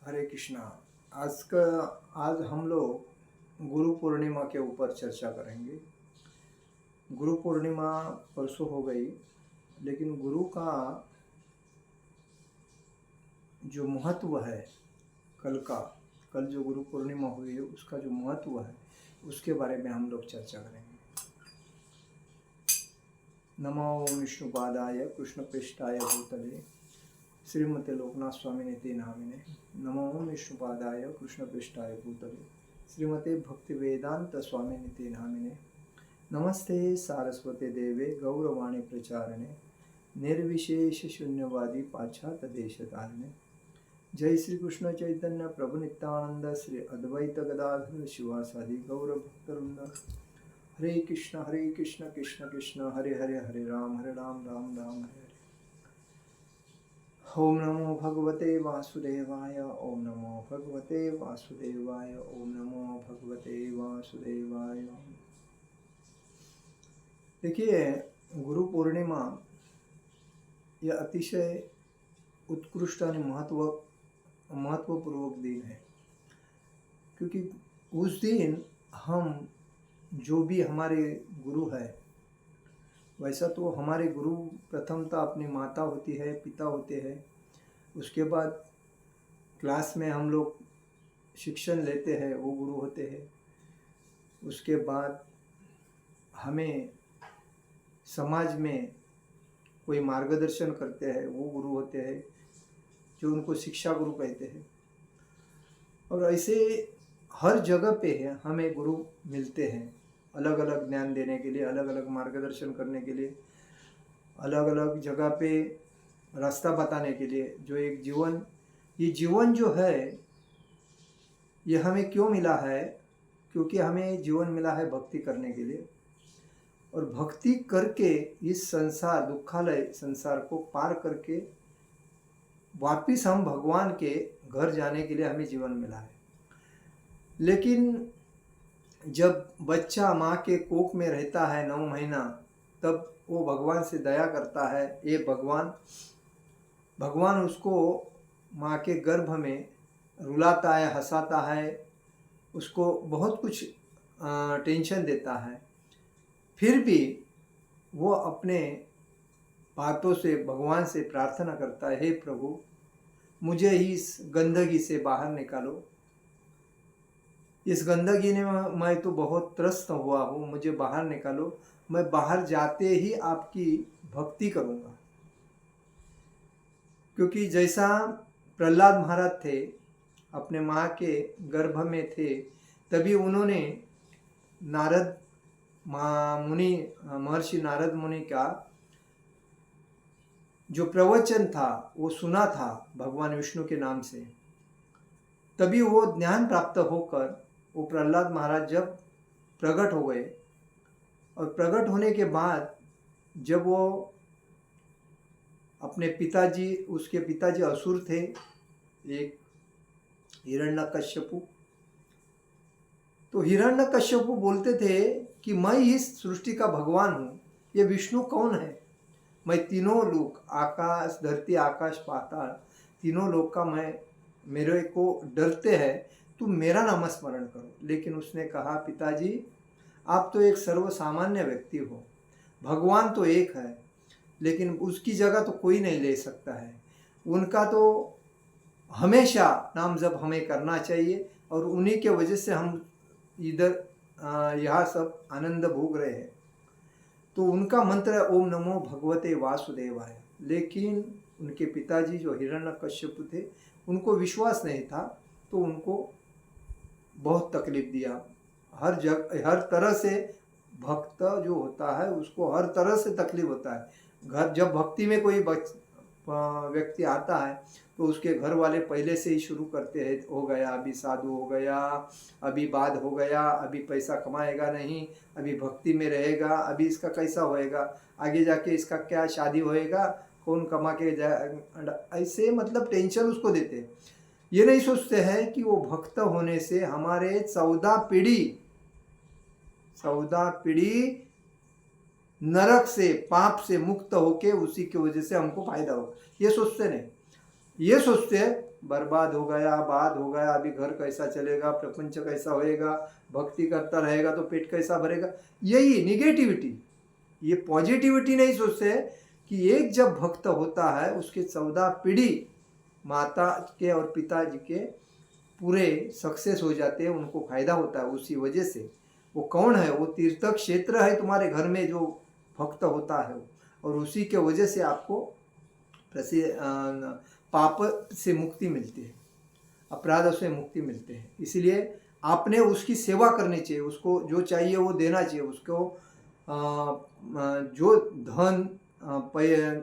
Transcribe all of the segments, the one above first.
हरे कृष्णा। आज हम लोग गुरु पूर्णिमा के ऊपर चर्चा करेंगे। गुरु पूर्णिमा परसों हो गई, लेकिन गुरु का जो महत्व है, कल जो गुरु पूर्णिमा हुई है उसका जो महत्व है उसके बारे में हम लोग चर्चा करेंगे। नमो विष्णुपादाय कृष्णपृष्ठाय भूतले श्रीमते लोकनाथ स्वामी निति नामिने। नमो विष्णुपादाय कृष्णपृष्ठाय भूतले श्रीमते भक्ति वेदांत स्वामी निति नामिने। नमस्ते सारस्वते देवे गौरवाणी प्रचारणे निर्विशेष शून्यवादी पाश्चात्य देशतारिणे। जय श्री कृष्ण चैतन्य प्रभु नित्यानंद श्री अद्वैत गदाधर शिवासादि गौर भक्तवृंद। हरे कृष्ण कृष्ण कृष्ण हरे हरे, हरे राम राम राम हरे हरे। ओम नमो भगवते वासुदेवाय, ओम नमो भगवते वासुदेवाय, ओम नमो भगवते वासुदेवाय। देखिए, गुरु पूर्णिमा यह अतिशय उत्कृष्ट और महत्वपूर्वक दिन है, क्योंकि उस दिन हम जो भी हमारे गुरु है, वैसा तो हमारे गुरु प्रथमतः अपनी माता होती है, पिता होते हैं। उसके बाद क्लास में हम लोग शिक्षण लेते हैं, वो गुरु होते हैं। उसके बाद हमें समाज में कोई मार्गदर्शन करते हैं, वो गुरु होते हैं, जो उनको शिक्षा गुरु कहते हैं। और ऐसे हर जगह पे है हमें गुरु मिलते हैं, अलग अलग ज्ञान देने के लिए, अलग अलग मार्गदर्शन करने के लिए, अलग अलग जगह पे रास्ता बताने के लिए। जो एक ये जीवन जो है ये हमें क्यों मिला है? क्योंकि हमें जीवन मिला है भक्ति करने के लिए, और भक्ति करके इस संसार दुखालय संसार को पार करके वापिस हम भगवान के घर जाने के लिए हमें जीवन मिला है। लेकिन जब बच्चा माँ के कोख में रहता है 9 महीना, तब वो भगवान से दया करता है। ये भगवान उसको माँ के गर्भ में रुलाता है, हंसाता है, उसको बहुत कुछ टेंशन देता है। फिर भी वो अपने बातों से भगवान से प्रार्थना करता है, हे प्रभु, मुझे इस गंदगी से बाहर निकालो। इस गंदगी ने मैं तो बहुत त्रस्त हुआ हूँ, मुझे बाहर निकालो। मैं बाहर जाते ही आपकी भक्ति करूँगा। क्योंकि जैसा प्रहलाद महाराज थे, अपने माँ के गर्भ में थे, तभी उन्होंने महर्षि नारद मुनि का जो प्रवचन था वो सुना था भगवान विष्णु के नाम से। तभी वो ज्ञान प्राप्त होकर वो प्रहलाद महाराज जब प्रकट हो गए, और प्रकट होने के बाद जब वो अपने पिताजी, उसके पिताजी असुर थे, एक हिरण्यकश्यपु। तो हिरण्यकश्यपु बोलते थे कि मैं इस सृष्टि का भगवान हूँ, ये विष्णु कौन है? मैं तीनों लोक, आकाश, धरती, आकाश, पाताल, तीनों लोक का मेरे को डरते हैं, तुम मेरा नाम स्मरण करो। लेकिन उसने कहा, पिताजी आप तो एक सर्वसामान्य व्यक्ति हो, भगवान तो एक है, लेकिन उसकी जगह तो कोई नहीं ले सकता है। उनका तो हमेशा नाम जप हमें करना चाहिए, और उन्हीं के वजह से हम इधर यहाँ सब आनंद भोग रहे हैं। तो उनका मंत्र है ओम नमो भगवते वासुदेवाय। लेकिन उनके पिताजी जो हिरण्यकश्यप थे, उनको विश्वास नहीं था, तो उनको बहुत तकलीफ दिया। हर तरह से भक्त जो होता है उसको हर तरह से तकलीफ होता है। जब भक्ति में कोई व्यक्ति आता है तो उसके घर वाले पहले से ही शुरू करते हैं, हो गया अभी साधु हो गया, अभी बाद हो गया, अभी पैसा कमाएगा नहीं, अभी भक्ति में रहेगा, अभी इसका कैसा होएगा, आगे जाके इसका क्या शादी होएगा, कौन कमा के ऐसे मतलब टेंशन उसको देते। ये नहीं सोचते हैं कि वो भक्त होने से हमारे 14 पीढ़ी नरक से, पाप से मुक्त होके उसी की वजह से हमको फायदा हो। ये सोचते नहीं, ये सोचते हैं बर्बाद हो गया, बाद हो गया, अभी घर कैसा चलेगा, प्रपंच कैसा होएगा, भक्ति करता रहेगा तो पेट कैसा भरेगा, यही निगेटिविटी। ये पॉजिटिविटी नहीं सोचते कि एक जब भक्त होता है उसके 14 पीढ़ी माता के और पिताजी के पूरे सक्सेस हो जाते हैं, उनको फायदा होता है उसी वजह से। वो कौन है? वो तीर्थ क्षेत्र है तुम्हारे घर में जो भक्त होता है, और उसी के वजह से आपको पाप से मुक्ति मिलती है, अपराध से मुक्ति मिलते हैं। इसलिए आपने उसकी सेवा करनी चाहिए, उसको जो चाहिए वो देना चाहिए, उसको जो धन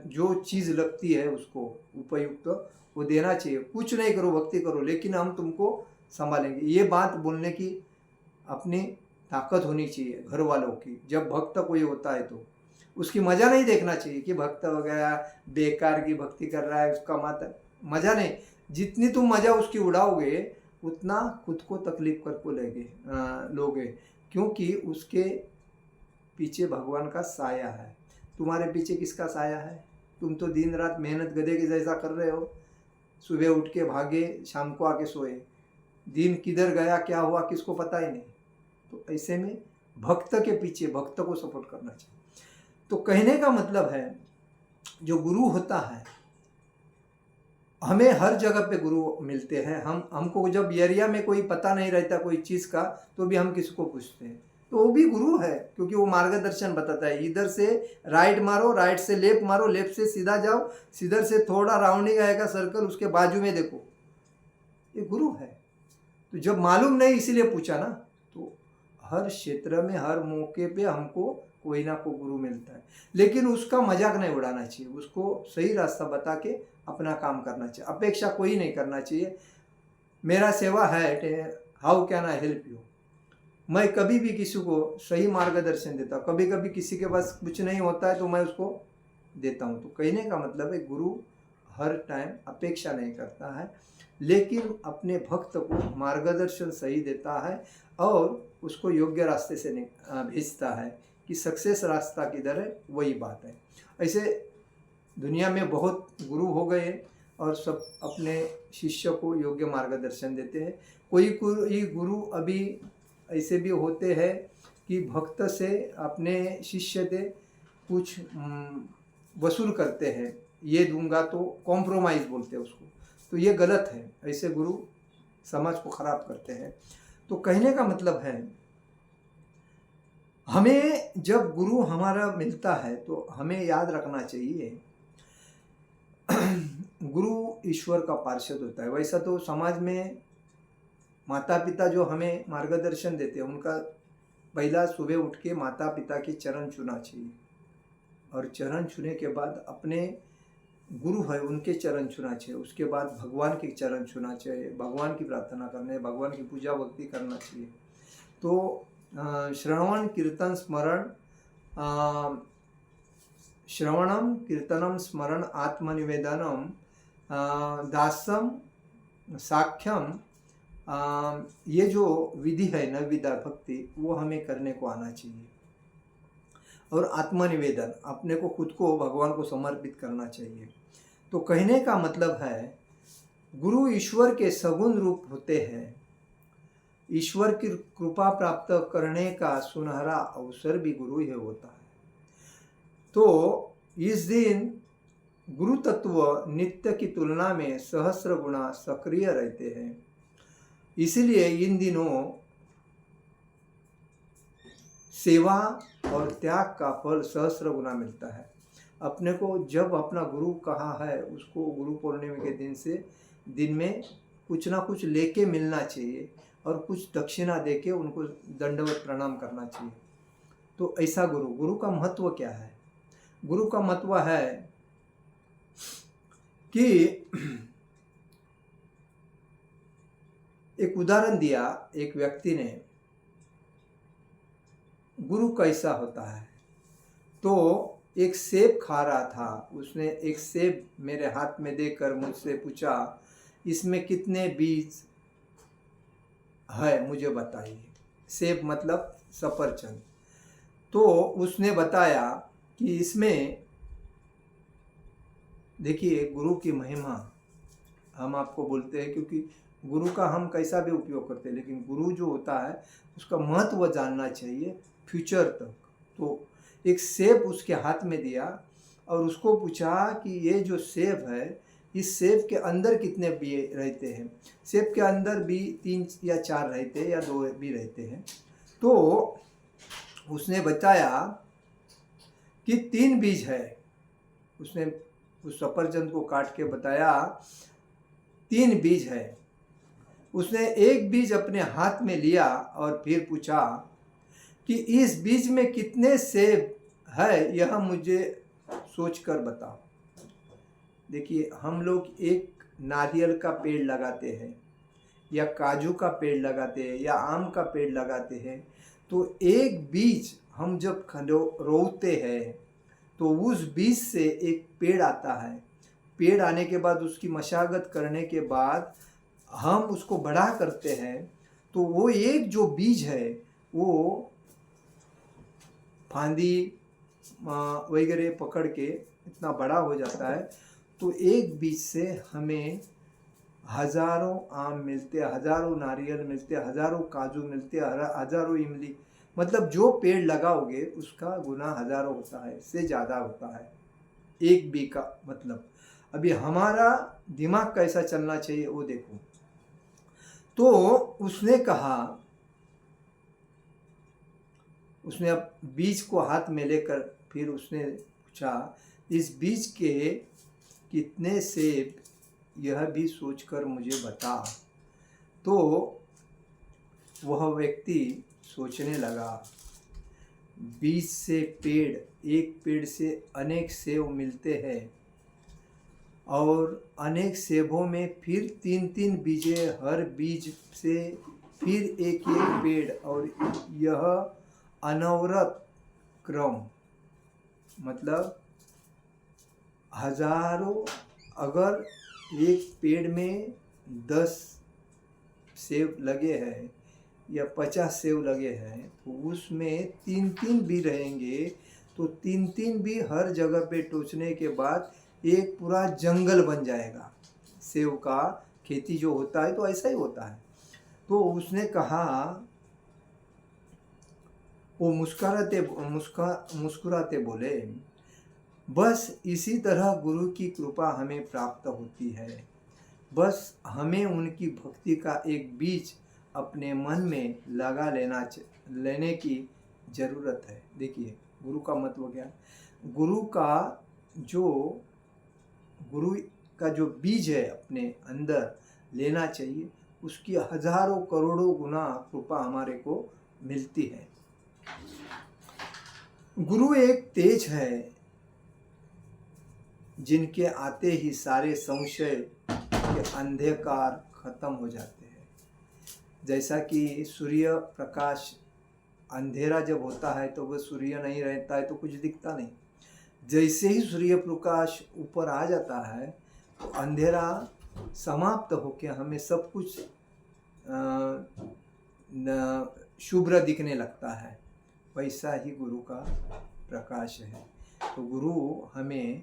जो चीज़ लगती है उसको उपयुक्त वो देना चाहिए। कुछ नहीं करो, भक्ति करो, लेकिन हम तुमको संभालेंगे। ये बात बोलने की अपनी ताकत होनी चाहिए घर वालों की। जब भक्त कोई होता है तो उसकी मज़ा नहीं देखना चाहिए कि भक्त वगैरह बेकार की भक्ति कर रहा है, उसका मज़ा नहीं। जितनी तुम मज़ा उसकी उड़ाओगे उतना खुद को तकलीफ कर लोगे, क्योंकि उसके पीछे भगवान का साया है। तुम्हारे पीछे किसका साया है? तुम तो दिन रात मेहनत गधे के जैसा कर रहे हो, सुबह उठ के भागे, शाम को आके सोए, दिन किधर गया क्या हुआ किसको पता ही नहीं। तो ऐसे में भक्त के पीछे भक्त को सपोर्ट करना चाहिए। तो कहने का मतलब है जो गुरु होता है, हमें हर जगह पे गुरु मिलते हैं। हमको जब एरिया में कोई पता नहीं रहता कोई चीज़ का तो भी हम किसको पूछते हैं, तो वो भी गुरु है, क्योंकि वो मार्गदर्शन बताता है। इधर से राइट मारो, राइट से लेफ्ट मारो, लेफ्ट से सीधा जाओ, सीधर से थोड़ा राउंडिंग आएगा सर्कल, उसके बाजू में देखो, ये गुरु है। तो जब मालूम नहीं इसीलिए पूछा ना। तो हर क्षेत्र में हर मौके पे हमको कोई ना कोई गुरु मिलता है, लेकिन उसका मजाक नहीं उड़ाना चाहिए, उसको सही रास्ता बता के अपना काम करना चाहिए। अपेक्षा कोई नहीं करना चाहिए मेरा सेवा है, how can I help you. मैं कभी भी किसी को सही मार्गदर्शन देता हूँ। कभी कभी किसी के पास कुछ नहीं होता है तो मैं उसको देता हूँ। तो कहने का मतलब है गुरु हर टाइम अपेक्षा नहीं करता है, लेकिन अपने भक्त को मार्गदर्शन सही देता है और उसको योग्य रास्ते से भेजता है कि सक्सेस रास्ता किधर है, वही बात है। ऐसे दुनिया में बहुत गुरु हो गए और सब अपने शिष्य को योग्य मार्गदर्शन देते हैं। कोई गुरु अभी ऐसे भी होते हैं कि भक्त से अपने शिष्य से कुछ वसूल करते हैं, ये दूंगा तो कॉम्प्रोमाइज़ बोलते हैं उसको, तो ये गलत है। ऐसे गुरु समाज को ख़राब करते हैं। तो कहने का मतलब है हमें जब गुरु हमारा मिलता है तो हमें याद रखना चाहिए गुरु ईश्वर का पार्षद होता है। वैसा तो समाज में माता पिता जो हमें मार्गदर्शन देते हैं उनका पहला सुबह उठ के माता पिता के चरण छूना चाहिए, और चरण छूने के बाद अपने गुरु है उनके चरण छूना चाहिए। उसके बाद भगवान के चरण छूना चाहिए, भगवान की प्रार्थना करने, भगवान की पूजा भक्ति करना चाहिए। तो श्रवण कीर्तन स्मरण, श्रवणम कीर्तनम स्मरण आत्मनिवेदनम दासम साख्यम, ये जो विधि है नवविधा भक्ति वो हमें करने को आना चाहिए। और आत्मनिवेदन, अपने को खुद को भगवान को समर्पित करना चाहिए। तो कहने का मतलब है गुरु ईश्वर के सगुण रूप होते हैं। ईश्वर की कृपा प्राप्त करने का सुनहरा अवसर भी गुरु ही होता है। तो इस दिन गुरु तत्व नित्य की तुलना में सहस्र गुना सक्रिय रहते हैं। इसलिए इन दिनों सेवा और त्याग का फल सहस्र गुना मिलता है। अपने को जब अपना गुरु कहा है उसको गुरु पूर्णिमा के दिन में कुछ ना कुछ लेके मिलना चाहिए और कुछ दक्षिणा देके उनको दंडवत प्रणाम करना चाहिए। तो ऐसा गुरु का महत्व क्या है? गुरु का महत्व है कि एक उदाहरण दिया एक व्यक्ति ने, गुरु कैसा होता है। तो एक सेब खा रहा था, उसने एक सेब मेरे हाथ में देकर मुझसे पूछा इसमें कितने बीज है मुझे बताइए। सेब मतलब सफरचंद। तो उसने बताया कि इसमें देखिए गुरु की महिमा हम आपको बोलते हैं, क्योंकि गुरु का हम कैसा भी उपयोग करते हैं, लेकिन गुरु जो होता है उसका महत्व जानना चाहिए फ्यूचर तक। तो एक सेब उसके हाथ में दिया और उसको पूछा कि ये जो सेब है, इस सेब के अंदर कितने बी रहते हैं। सेब के अंदर बी 3 या 4 रहते हैं या 2 भी रहते हैं। तो उसने बताया कि 3 बीज है। उसने उस सफरजंद को काट के बताया 3 बीज है। उसने एक बीज अपने हाथ में लिया और फिर पूछा कि इस बीज में कितने सेब है, यह मुझे सोच कर बताओ। देखिए, हम लोग एक नारियल का पेड़ लगाते हैं या काजू का पेड़ लगाते हैं या आम का पेड़ लगाते हैं, तो एक बीज हम जब रोपते हैं तो उस बीज से एक पेड़ आता है। पेड़ आने के बाद उसकी मशागत करने के बाद हम उसको बड़ा करते हैं, तो वो एक जो बीज है वो फांदी वगैरह पकड़ के इतना बड़ा हो जाता है। तो एक बीज से हमें हजारों आम मिलते हैं, हजारों नारियल मिलते हैं, हजारों काजू मिलते हैं, हजारों इमली। मतलब जो पेड़ लगाओगे उसका गुना हजारों होता है, इससे ज़्यादा होता है एक बी का मतलब। अभी हमारा दिमाग कैसा चलना चाहिए वो देखो। तो उसने कहा, उसने अब बीज को हाथ में लेकर फिर उसने पूछा इस बीज के कितने सेब, यह भी सोचकर मुझे बता। तो वह व्यक्ति सोचने लगा, बीज से पेड़, एक पेड़ से अनेक सेब मिलते हैं और अनेक सेबों में फिर 3-3 बीजे, हर बीज से फिर एक पेड़, और यह अनवरत क्रम, मतलब हजारों। अगर एक पेड़ में 10 सेब लगे हैं या 50 सेब लगे हैं, तो उसमें 3-3 भी रहेंगे, तो 3-3 भी हर जगह पे टोचने के बाद एक पूरा जंगल बन जाएगा। सेब का खेती जो होता है तो ऐसा ही होता है। तो उसने कहा, वो मुस्कुराते बोले, बस इसी तरह गुरु की कृपा हमें प्राप्त होती है। बस हमें उनकी भक्ति का एक बीज अपने मन में लगा लेने की ज़रूरत है। देखिए, गुरु का महत्व क्या है। गुरु का जो बीज है अपने अंदर लेना चाहिए, उसकी हजारों करोड़ों गुना कृपा हमारे को मिलती है। गुरु एक तेज है जिनके आते ही सारे संशय के अंधकार खत्म हो जाते हैं। जैसा कि सूर्य प्रकाश, अंधेरा जब होता है तो वह सूर्य नहीं रहता है तो कुछ दिखता नहीं। जैसे ही सूर्य प्रकाश ऊपर आ जाता है तो अंधेरा समाप्त होकर हमें सब कुछ शुभ्र दिखने लगता है। वैसा ही गुरु का प्रकाश है। तो गुरु हमें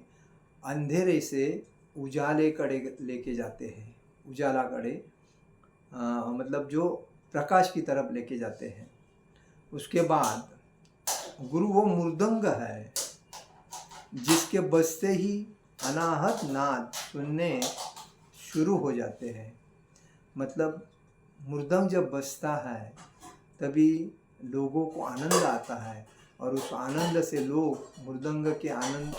अंधेरे से उजाले कड़े लेके जाते हैं, उजाला कड़े मतलब जो प्रकाश की तरफ लेके जाते हैं। उसके बाद गुरु वो मृदंग है जिसके बजते ही अनाहत नाद सुनने शुरू हो जाते हैं। मतलब मृदंग जब बजता है तभी लोगों को आनंद आता है, और उस आनंद से लोग मृदंग के आनंद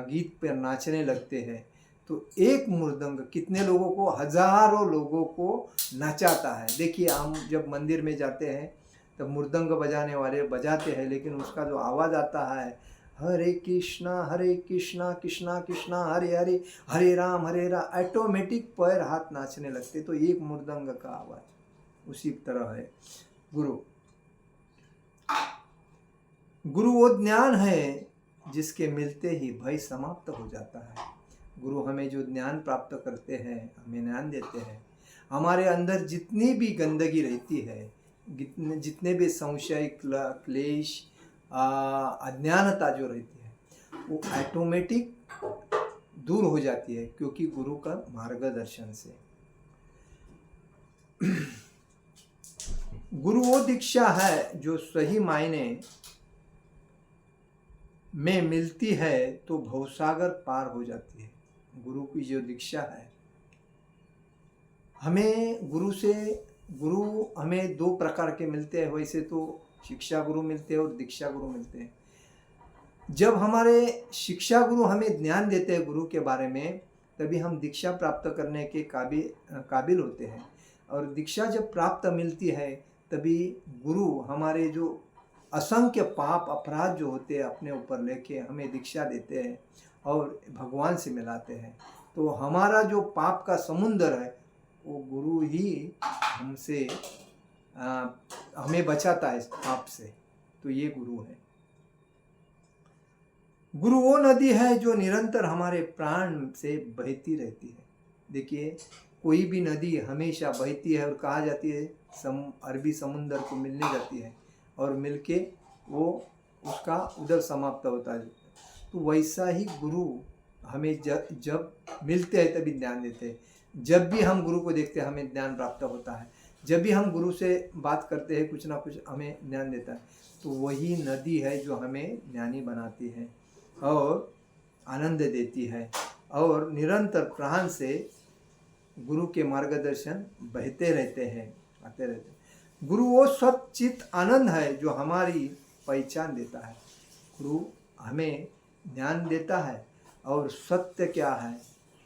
गीत पर नाचने लगते हैं। तो एक मृदंग कितने लोगों को, हजारों लोगों को नचाता है। देखिए, हम जब मंदिर में जाते हैं तब मृदंग बजाने वाले बजाते हैं, लेकिन उसका जो आवाज़ आता है, हरे कृष्णा कृष्णा कृष्णा हरे हरे, हरे राम, ऑटोमेटिक पैर हाथ नाचने लगते। तो एक मृदंग का आवाज़ उसी तरह है गुरु। गुरु वो ज्ञान है जिसके मिलते ही भय समाप्त हो जाता है। गुरु हमें जो ज्ञान प्राप्त करते हैं, हमें ज्ञान देते हैं, हमारे अंदर जितनी भी गंदगी रहती है, जितने भी संशय, क्लेश, अज्ञानता जो रहती है, वो ऑटोमेटिक दूर हो जाती है, क्योंकि गुरु का मार्गदर्शन से। गुरु वो दीक्षा है जो सही मायने में मिलती है तो भवसागर पार हो जाती है। गुरु की जो दीक्षा है, हमें गुरु हमें दो प्रकार के मिलते हैं। वैसे तो शिक्षा गुरु मिलते हैं और दीक्षा गुरु मिलते हैं। जब हमारे शिक्षा गुरु हमें ज्ञान देते हैं गुरु के बारे में, तभी हम दीक्षा प्राप्त करने के काबिल होते हैं। और दीक्षा जब प्राप्त मिलती है, तभी गुरु हमारे जो असंख्य पाप अपराध जो होते हैं अपने ऊपर लेके हमें दीक्षा देते हैं और भगवान से मिलाते हैं। तो हमारा जो पाप का समुंदर है, वो गुरु ही हमसे हमें बचाता है इस पाप से। तो ये गुरु है। गुरु वो नदी है जो निरंतर हमारे प्राण से बहती रहती है। देखिए, कोई भी नदी हमेशा बहती है और कहा जाती है अरबी समुंदर को मिलने जाती है और मिलके वो उसका उधर समाप्त होता है। तो वैसा ही गुरु हमें जब मिलते हैं तभी ज्ञान देते हैं। जब भी हम गुरु को देखते हैं हमें ज्ञान प्राप्त होता है। जब भी हम गुरु से बात करते हैं, कुछ ना कुछ हमें ज्ञान देता है। तो वही नदी है जो हमें ज्ञानी बनाती है और आनंद देती है और निरंतर प्राण से गुरु के मार्गदर्शन बहते रहते हैं, आते रहते हैं। गुरु वो सच्चित आनंद है जो हमारी पहचान देता है। गुरु हमें ज्ञान देता है और सत्य क्या है,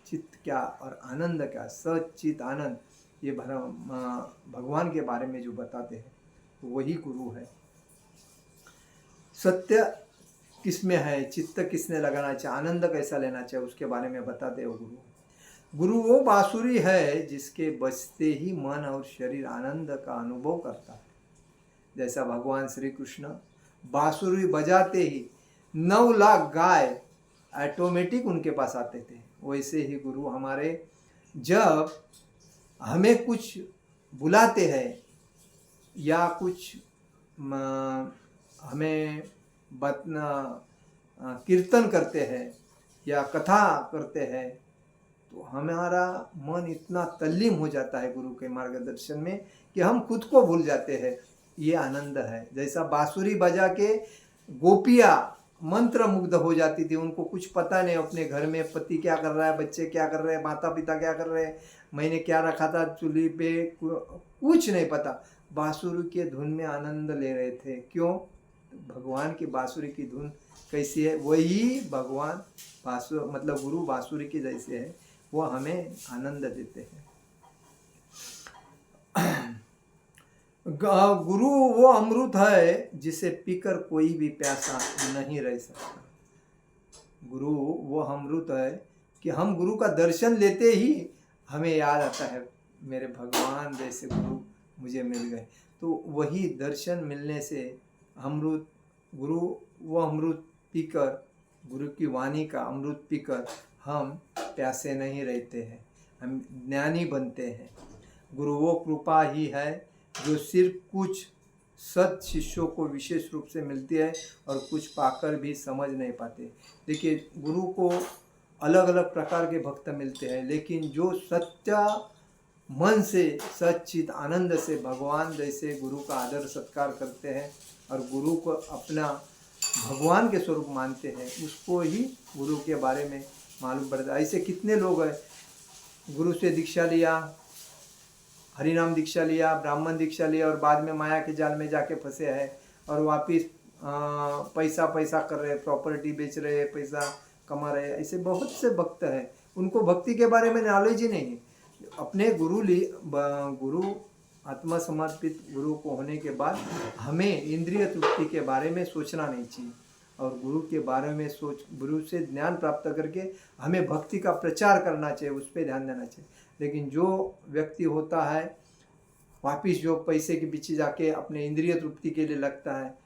चित्त क्या और आनंद क्या, सच्चित आनंद, ये भगवान के बारे में जो बताते हैं वही गुरु है। सत्य किसमें है, चित्त किसने लगाना चाहिए, आनंद कैसा लेना चाहिए, उसके बारे में बताते हो गुरु। गुरु वो बांसुरी है जिसके बजते ही मन और शरीर आनंद का अनुभव करता है। जैसा भगवान श्री कृष्ण बांसुरी बजाते ही 9 लाख गाय ऑटोमेटिक उनके पास आते थे, वैसे ही गुरु हमारे जब हमें कुछ बुलाते हैं या कुछ हमें कीर्तन करते हैं या कथा करते हैं, तो हमारा मन इतना तल्लीन हो जाता है गुरु के मार्गदर्शन में कि हम खुद को भूल जाते हैं। ये आनंद है। जैसा बांसुरी बजा के गोपियाँ मंत्र मुग्ध हो जाती थी, उनको कुछ पता नहीं अपने घर में पति क्या कर रहा है, बच्चे क्या कर रहे हैं, माता पिता क्या कर रहे हैं, मैंने क्या रखा था चूल्ही पे, कुछ नहीं पता। बांसुरी के धुन में आनंद ले रहे थे। क्यों? भगवान की बांसुरी की धुन कैसी है, वही भगवान मतलब गुरु बांसुरी की जैसे है, वो हमें आनंद देते हैं। गुरु वो अमृत है जिसे पीकर कोई भी प्यासा नहीं रह सकता। गुरु वो अमृत है कि हम गुरु का दर्शन लेते ही हमें याद आता है मेरे भगवान जैसे गुरु मुझे मिल गए। तो वही दर्शन मिलने से अमृत, गुरु वो अमृत पीकर, गुरु की वाणी का अमृत पीकर हम प्यासे नहीं रहते हैं, हम ज्ञानी बनते हैं। गुरु वो कृपा ही है जो सिर्फ कुछ सत शिष्यों को विशेष रूप से मिलती है और कुछ पाकर भी समझ नहीं पाते। देखिए, गुरु को अलग अलग प्रकार के भक्त मिलते हैं, लेकिन जो सत्य मन से सच्चित आनंद से भगवान जैसे गुरु का आदर सत्कार करते हैं और गुरु को अपना भगवान के स्वरूप मानते हैं, उसको ही गुरु के बारे में मालूम पड़ता है। ऐसे कितने लोग हैं, गुरु से दीक्षा लिया, हरिनाम दीक्षा लिया, ब्राह्मण दीक्षा लिया और बाद में माया के जाल में जाके फंसे हैं और वापिस पैसा कर रहे, प्रॉपर्टी बेच रहे, पैसा कमा रहे। ऐसे बहुत से भक्त हैं, उनको भक्ति के बारे में नॉलेज ही नहीं है। अपने गुरु आत्मा समर्पित गुरु को होने के बाद हमें इंद्रिय तृप्ति के बारे में सोचना नहीं चाहिए और गुरु के बारे में गुरु से ज्ञान प्राप्त करके हमें भक्ति का प्रचार करना चाहिए, उस पर ध्यान देना चाहिए। लेकिन जो व्यक्ति होता है वापिस जो पैसे के पीछे जाके अपने इंद्रिय तृप्ति के लिए लगता है,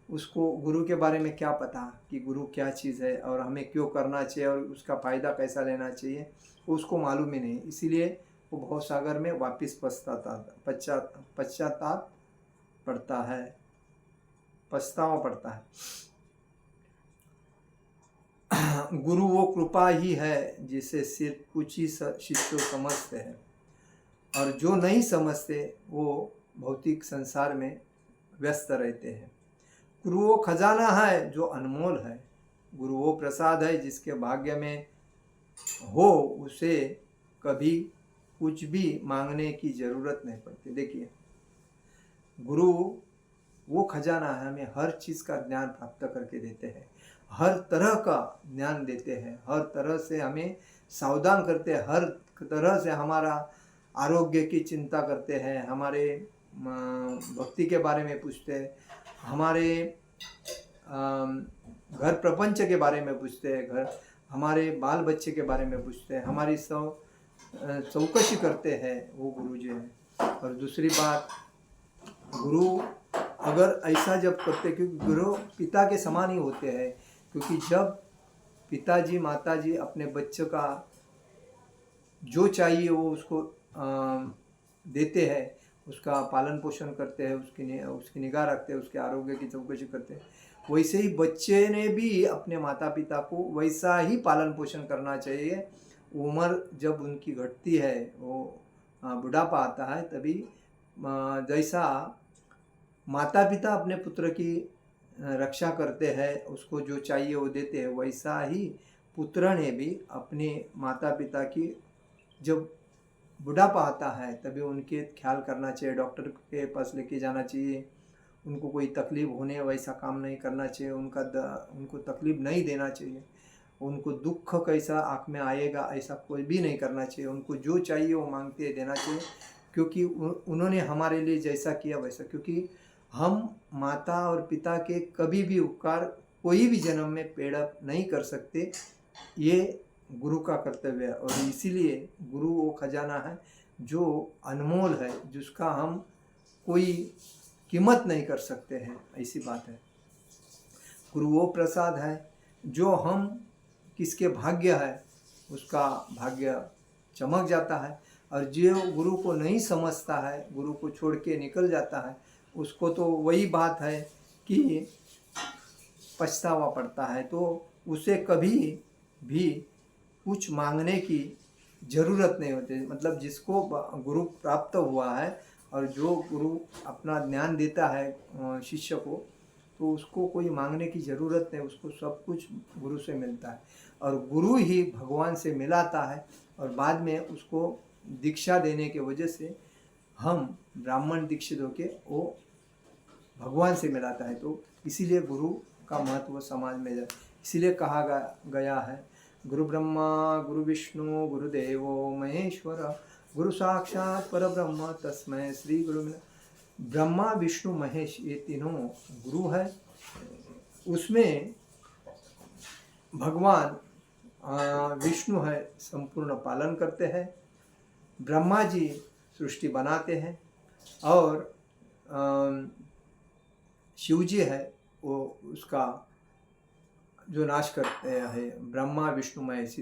उसको गुरु के बारे में क्या पता कि गुरु क्या चीज़ है और हमें क्यों करना चाहिए और उसका फ़ायदा कैसा लेना चाहिए, उसको मालूम ही नहीं। इसीलिए वो भवसागर में वापिस पश्चाताप पड़ता है, पछतावा पड़ता है। गुरु वो कृपा ही है जिसे सिर्फ कुछ ही शिष्य समझते हैं, और जो नहीं समझते वो भौतिक संसार में व्यस्त रहते हैं। गुरु वो खजाना है जो अनमोल है। गुरु वो प्रसाद है जिसके भाग्य में हो उसे कभी कुछ भी मांगने की जरूरत नहीं पड़ती। देखिए, गुरु वो खजाना है, हमें हर चीज़ का ज्ञान प्राप्त करके देते हैं, हर तरह का ज्ञान देते हैं, हर तरह से हमें सावधान करते हैं, हर तरह से हमारा आरोग्य की चिंता करते हैं, हमारे भक्ति के बारे में पूछते हैं, हमारे घर प्रपंच के बारे में पूछते हैं, घर हमारे बाल बच्चे के बारे में पूछते हैं, हमारी चौकसी करते हैं, वो गुरु जी हैं। और दूसरी बात, गुरु अगर ऐसा जब करते, क्योंकि गुरु पिता के समान ही होते हैं, क्योंकि जब पिताजी माताजी अपने बच्चे का जो चाहिए वो उसको देते हैं, उसका पालन पोषण करते हैं, उसकी निगाह रखते हैं, उसके आरोग्य की चौकसी करते हैं, वैसे ही बच्चे ने भी अपने माता पिता को वैसा ही पालन पोषण करना चाहिए। उम्र जब उनकी घटती है, वो बुढ़ापा आता है, तभी जैसा माता पिता अपने पुत्र की रक्षा करते हैं, उसको जो चाहिए वो देते हैं, वैसा ही पुत्र ने भी अपने माता पिता की जब बुढ़ापा आता है तभी उनके ख्याल करना चाहिए, डॉक्टर के पास लेके जाना चाहिए, उनको कोई तकलीफ होने वैसा काम नहीं करना चाहिए, उनको तकलीफ नहीं देना चाहिए, उनको दुख कैसा आँख में आएगा ऐसा कोई भी नहीं करना चाहिए, उनको जो चाहिए वो मांगते देना चाहिए, क्योंकि उन्होंने हमारे लिए जैसा किया वैसा, क्योंकि हम माता और पिता के कभी भी उपकार कोई भी जन्म में पेड़ नहीं कर सकते, ये गुरु का कर्तव्य है। और इसीलिए गुरु वो खजाना है जो अनमोल है, जिसका हम कोई कीमत नहीं कर सकते हैं, ऐसी बात है। गुरु वो प्रसाद है जो हम किसके भाग्य है उसका भाग्य चमक जाता है, और जो गुरु को नहीं समझता है, गुरु को छोड़ के निकल जाता है, उसको तो वही बात है कि पछतावा पड़ता है, तो उसे कभी भी कुछ मांगने की ज़रूरत नहीं होती। मतलब जिसको गुरु प्राप्त हुआ है और जो गुरु अपना ज्ञान देता है शिष्य को, तो उसको कोई मांगने की ज़रूरत नहीं, उसको सब कुछ गुरु से मिलता है, और गुरु ही भगवान से मिलाता है, और बाद में उसको दीक्षा देने के वजह से हम ब्राह्मण दीक्षित होके वो भगवान से मिलाता है। तो इसीलिए गुरु का महत्व समाज में है। इसीलिए कहा गया है, गुरु ब्रह्मा गुरु विष्णु गुरुदेवो महेश्वर गुरु साक्षात पर ब्रह्म तस्मै श्री गुरु। ब्रह्मा विष्णु महेश ये तीनों गुरु है। उसमें भगवान विष्णु है, संपूर्ण पालन करते हैं, ब्रह्मा जी सृष्टि बनाते हैं, और शिव जी है वो उसका जो नाश करते हैं। ब्रह्मा विष्णु महेश,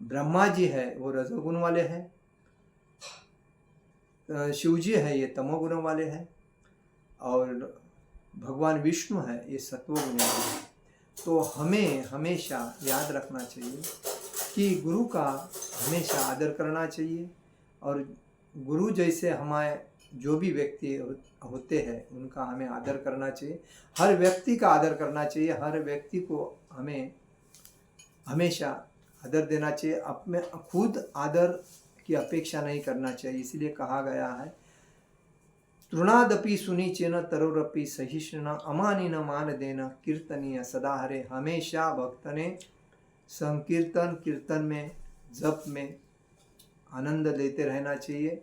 ब्रह्मा जी है वो रजोगुण वाले हैं, शिव जी है ये तमोगुण वाले हैं, और भगवान विष्णु है ये सत्वगुण वाले हैं। तो हमें हमेशा याद रखना चाहिए कि गुरु का हमेशा आदर करना चाहिए, और गुरु जैसे हमारे जो भी व्यक्ति होते हैं उनका हमें आदर करना चाहिए, हर व्यक्ति का आदर करना चाहिए, हर व्यक्ति को हमें हमेशा आदर देना चाहिए, अपने खुद आदर की अपेक्षा नहीं करना चाहिए। इसलिए कहा गया है, तृणादपि सुनीचेन तरोरपि सहिष्णुना अमानिन मान देना कीर्तनीय सदा हरे। हमेशा भक्त ने संकीर्तन कीर्तन में जप में आनंद लेते रहना चाहिए,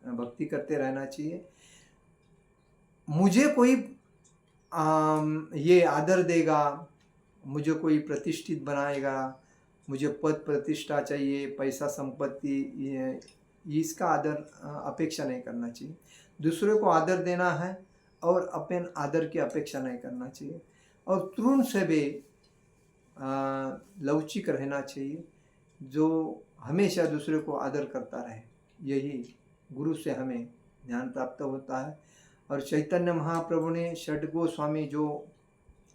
भक्ति करते रहना चाहिए। मुझे कोई ये आदर देगा, मुझे कोई प्रतिष्ठित बनाएगा, मुझे पद प्रतिष्ठा चाहिए, पैसा संपत्ति, इसका आदर अपेक्षा नहीं करना चाहिए। दूसरे को आदर देना है और अपने आदर की अपेक्षा नहीं करना चाहिए, और तृण से भी लवचिक रहना चाहिए, जो हमेशा दूसरे को आदर करता रहे। यही गुरु से हमें ज्ञान प्राप्त होता है। और चैतन्य महाप्रभु ने षड गोस्वामी, जो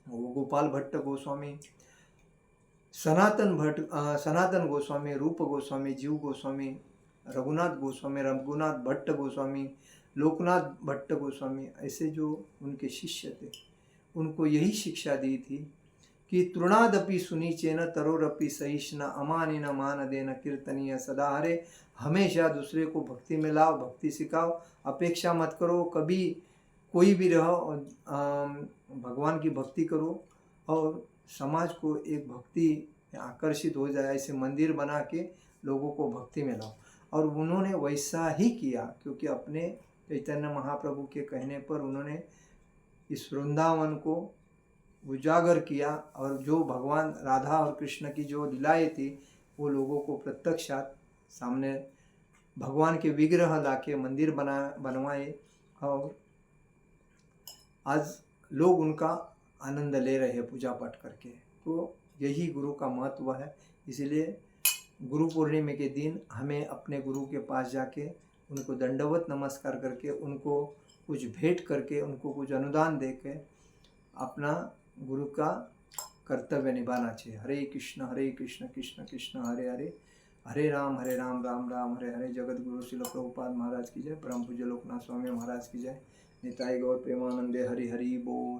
गोपाल भट्ट गोस्वामी सनातन गोस्वामी, रूप गोस्वामी, जीव गोस्वामी, रघुनाथ भट्ट गोस्वामी, लोकनाथ भट्ट गोस्वामी, ऐसे जो उनके शिष्य थे, उनको यही शिक्षा दी थी कि तृणादपि सुनीचेन तरोरपि सहिष्ण अमानिन मान देन कीर्तनीय सदा हरे। हमेशा दूसरे को भक्ति में लाओ, भक्ति सिखाओ, अपेक्षा मत करो, कभी कोई भी रहो, भगवान की भक्ति करो और समाज को एक भक्ति आकर्षित हो जाए, ऐसे मंदिर बना के लोगों को भक्ति में लाओ। और उन्होंने वैसा ही किया, क्योंकि अपने चैतन्य महाप्रभु के कहने पर उन्होंने इस वृंदावन को उजागर किया और जो भगवान राधा और कृष्ण की जो लीलाएं थी वो लोगों को प्रत्यक्षात सामने भगवान के विग्रह लाके मंदिर बनवाए और आज लोग उनका आनंद ले रहे हैं पूजा पाठ करके। तो यही गुरु का महत्व है। इसलिए गुरु पूर्णिमा के दिन हमें अपने गुरु के पास जाके उनको दंडवत नमस्कार करके, उनको कुछ भेंट करके, उनको कुछ अनुदान दे के अपना गुरु का कर्तव्य निभाना चाहिए। हरे कृष्ण कृष्ण कृष्ण हरे हरे, हरे राम राम राम हरे हरे। जगत गुरु श्रील प्रभुपाद महाराज की जय। परम पूज्य लोकनाथ स्वामी महाराज की जय। निताई गौर प्रेमानंदे हरि हरि बोल।